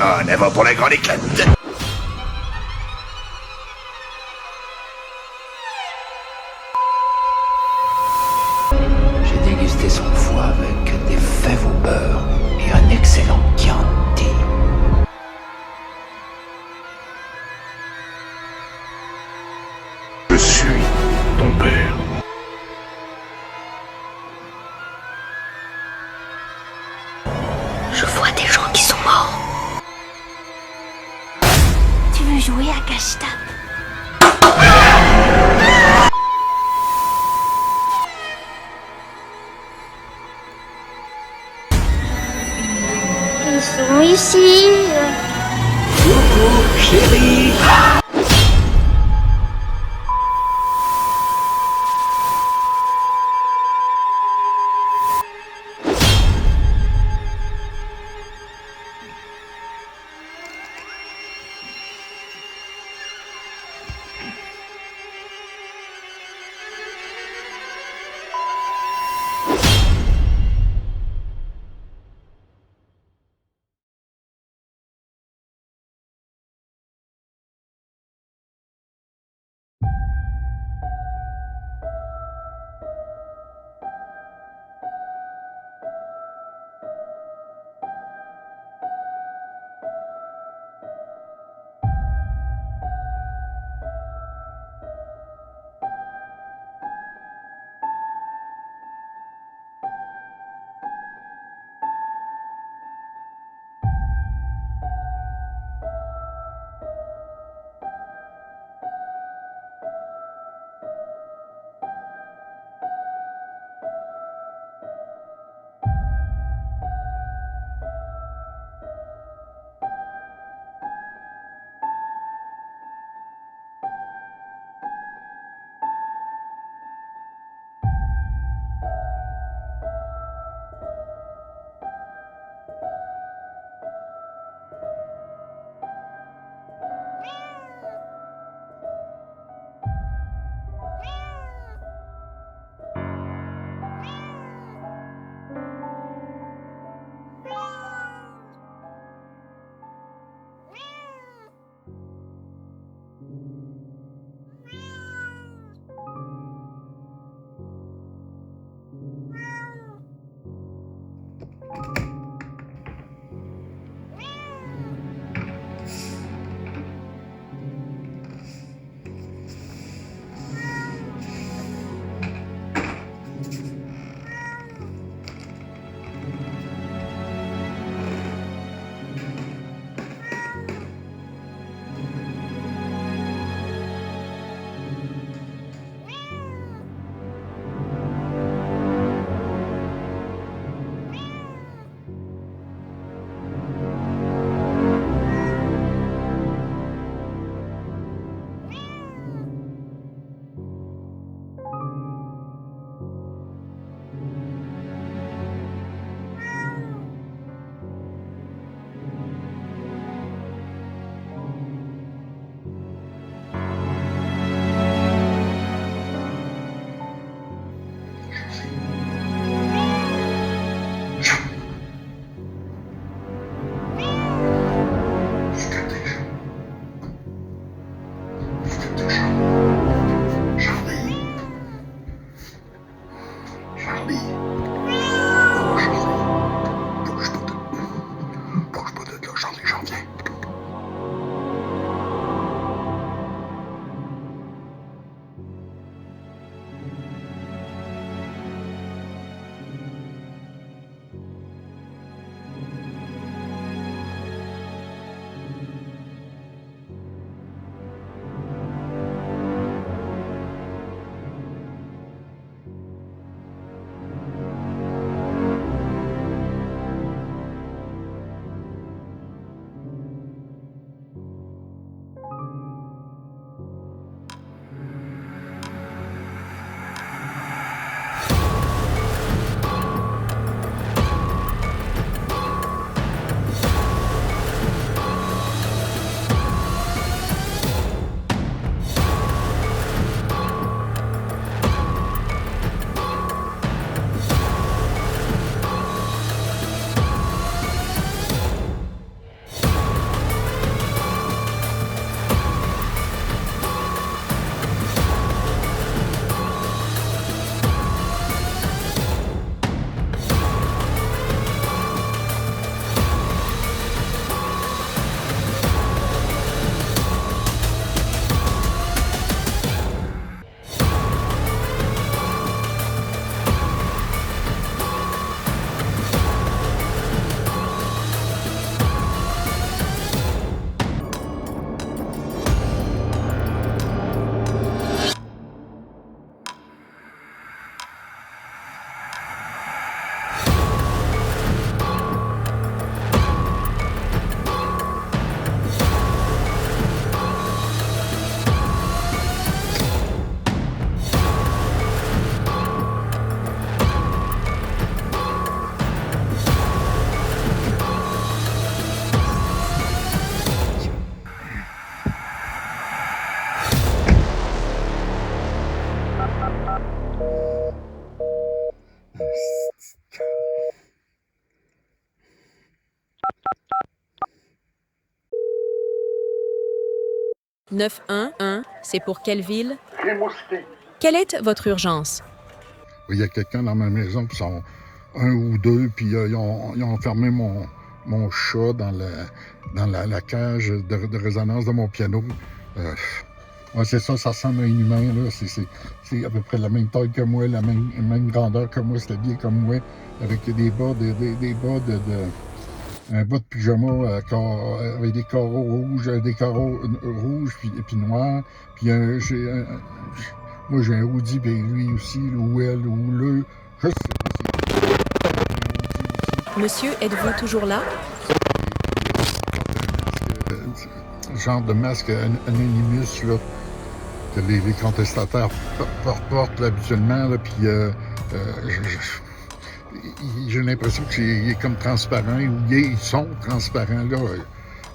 En avant pour la grande éclate. J'ai dégusté son foie avec des fèves au beurre et un excellent Chianti. Je suis ton père. Je vois des gens qui sont morts. Tu veux jouer à cache-tape? Ils sont ici. Coucou, chérie. « 911, c'est pour quelle ville? Rimouski. Quelle est votre urgence? Il y a quelqu'un dans ma maison qui sont un ou deux, puis ils ont enfermé mon chat dans la cage de résonance de mon piano. Ouais, c'est ça ressemble à un humain. Là. C'est à peu près la même taille que moi, la même grandeur que moi, c'est habillé comme moi, avec des bas un bas de pyjama avec des carreaux rouges puis noirs. Puis moi j'ai un hoodie, puis lui aussi, ou elle, ou le. Je sais pas. Monsieur, êtes-vous toujours là? Genre de masque Anonymous, là, que les contestataires portent là, habituellement, là, puis j'ai l'impression qu'il est comme transparent, ou ils sont transparents, là.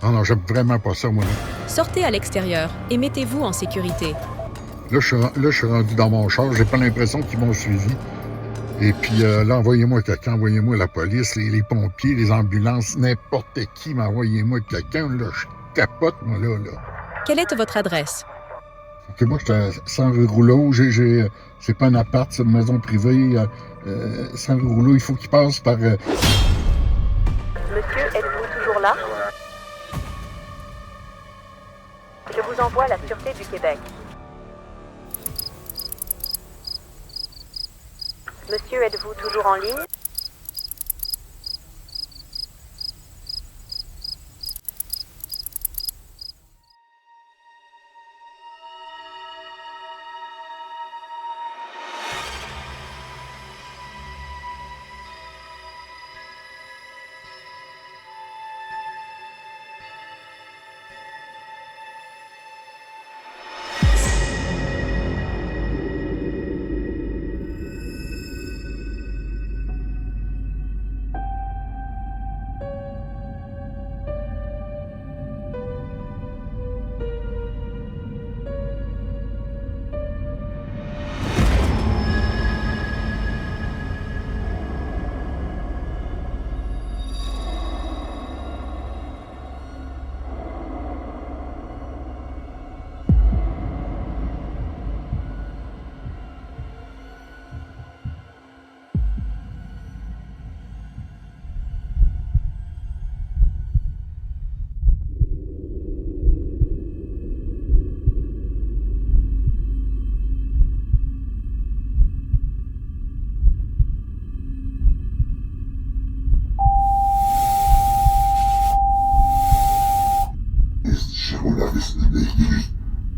Non, j'aime vraiment pas ça, moi. Sortez à l'extérieur et mettez-vous en sécurité. Là, je suis rendu dans mon char, j'ai pas l'impression qu'ils m'ont suivi. Et puis là, envoyez-moi quelqu'un, envoyez-moi la police, les pompiers, les ambulances, n'importe qui, mais envoyez-moi quelqu'un, là, je capote, moi, là. Quelle est votre adresse? OK, moi, je suis à 100 rue Rouleau, c'est pas un appart, c'est une maison privée. 100 rue Rouleau, il faut qu'il passe par... Monsieur, êtes-vous toujours là? Je vous envoie à la Sûreté du Québec. Monsieur, êtes-vous toujours en ligne?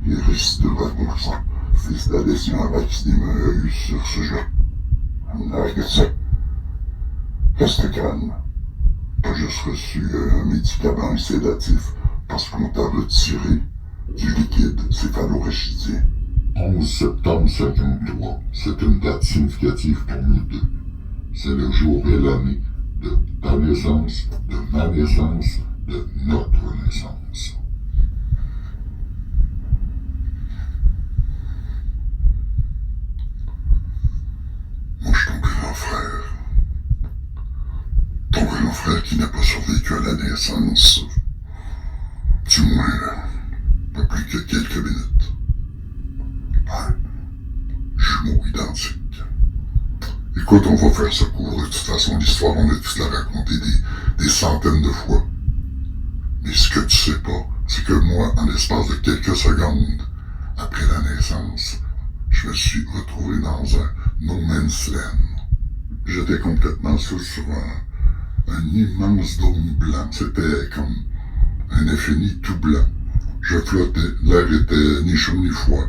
Il risque de réponse. Fils d'adhésion avec des meilleurs sur ce jeu. Reste calme. T'as juste reçu un médicament sédatif parce qu'on t'a retiré du liquide céphalorachidien. 11 septembre 53, c'est une date significative pour nous deux. C'est le jour et l'année de ta naissance, de ma naissance, de notre naissance. Moi, je suis ton grand frère. Ton grand frère qui n'a pas survécu à la naissance. Du moins, pas plus que quelques minutes. Ouais. Jumeaux identiques. Écoute, on va faire ce cours. De toute façon, l'histoire, on a dû te la raconter des centaines de fois. Mais ce que tu sais pas, c'est que moi, en l'espace de quelques secondes, après la naissance, je me suis retrouvé dans un no man's land. J'étais complètement seul sur un immense dôme blanc. C'était comme un infini tout blanc. Je flottais, l'air était ni chaud ni froid.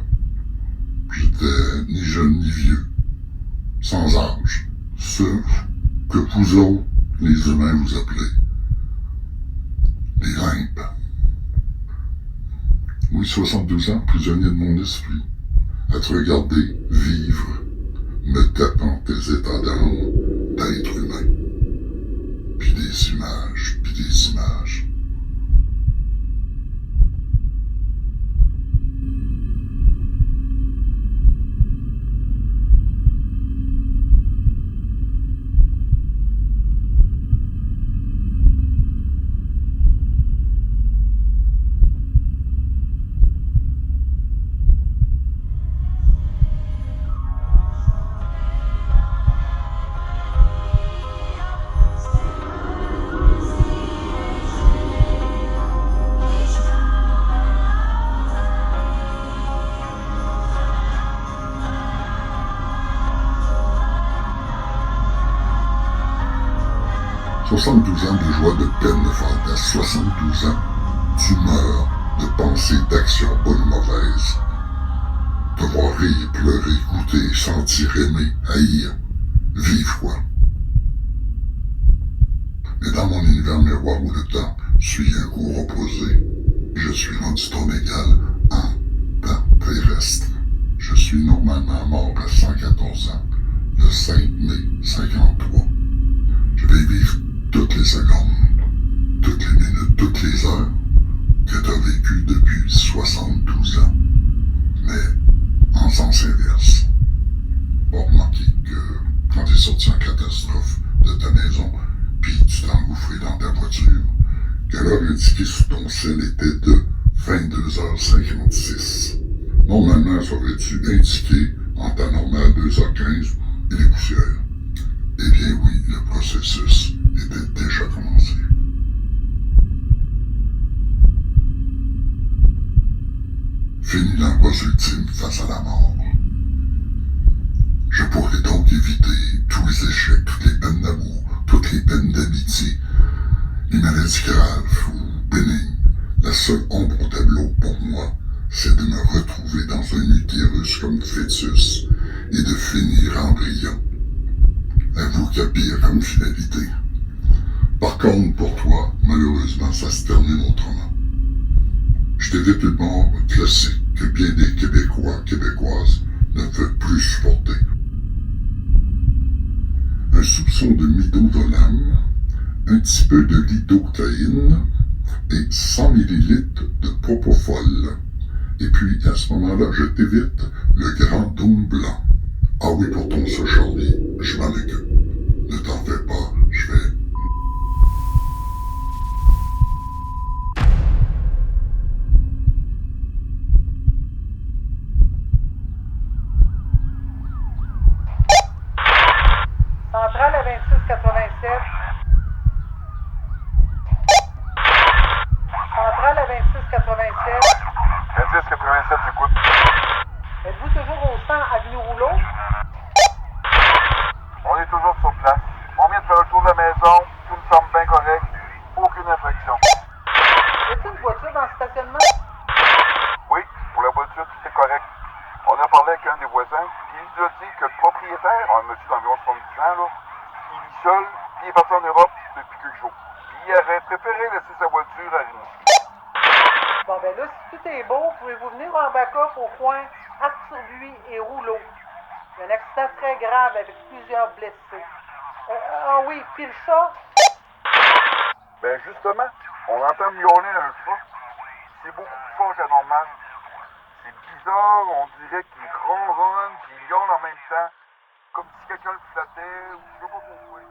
J'étais ni jeune ni vieux. Sans âge. Ce que vous autres, les humains, vous appelez les limpes. Oui, 72 ans, prisonnier de mon esprit. À te regarder vivre, me tapant tes états d'âme d'être humain. Puis des images, puis des images. 72 ans de joie, de peine, de fantasme. 72 ans d'humeur, de pensée, d'action, bonne ou mauvaise. De voir rire, pleurer, goûter, sentir, aimer, haïr, vivre quoi. Mais dans mon univers miroir où le temps suit un cours opposé, je suis rendu ton égal en temps terrestre. Je suis normalement mort à 114 ans, le 5 mai 53. Je vais vivre toutes les secondes, toutes les minutes, toutes les heures que tu as vécues depuis 72 ans. Mais en sens inverse. Pour remarquer que quand tu es sorti en catastrophe de ta maison, puis tu t'es engouffré dans ta voiture, que l'heure indiquée sur ton sel était de 22h56. Normalement, ça aurait dû indiquer en temps normal 2h15 et des poussières. Eh bien oui, le processus était déjà commencé. Fini l'angoisse ultime face à la mort. Je pourrais donc éviter tous les échecs, toutes les peines d'amour, toutes les peines d'amitié, les maladies graves ou bénignes. La seule ombre au tableau pour moi, c'est de me retrouver dans un utérus comme fœtus et de finir embryon. Avoue qu'il y a pire comme finalité. Par contre, pour toi, malheureusement, ça se termine autrement. Je t'évite une mort classique que bien des Québécois, Québécoises ne veulent plus supporter. Un soupçon de midazolam, un petit peu de lidocaïne et 100 ml de propofol. Et puis, à ce moment-là, je t'évite le grand dôme blanc. Ah oui, pour ton ça, Charlie, je m'en occupe. Ne t'en fais pas, je vais... Centrale à 2687. Centrale à 2687. 2687, j'écoute. Êtes-vous toujours au 100 avenue Rouleau? On est toujours sur place. On vient de faire le tour de la maison. Tout me semble bien correct. Aucune infraction. Y a-t-il une voiture dans le stationnement? Oui, pour la voiture, tout est correct. On a parlé avec un des voisins, puis il nous a dit que le propriétaire, un monsieur d'environ 70 ans, là, il vit seul, puis il est parti en Europe depuis quelques jours. Puis il aurait préféré laisser sa voiture à Rimouski. Bon ben là, si tout est beau, pouvez-vous venir en backup au coin Arthur-Buis et Rouleau? Il y a un accident très grave avec plusieurs blessés. Ah oui, puis le chat? Ben justement, on entend miauler un chat. C'est beaucoup plus fort que normal. C'est bizarre, on dirait qu'il ronronne, qu'il miaule en même temps, comme si quelqu'un le flattait, ou je sais pas pourquoi.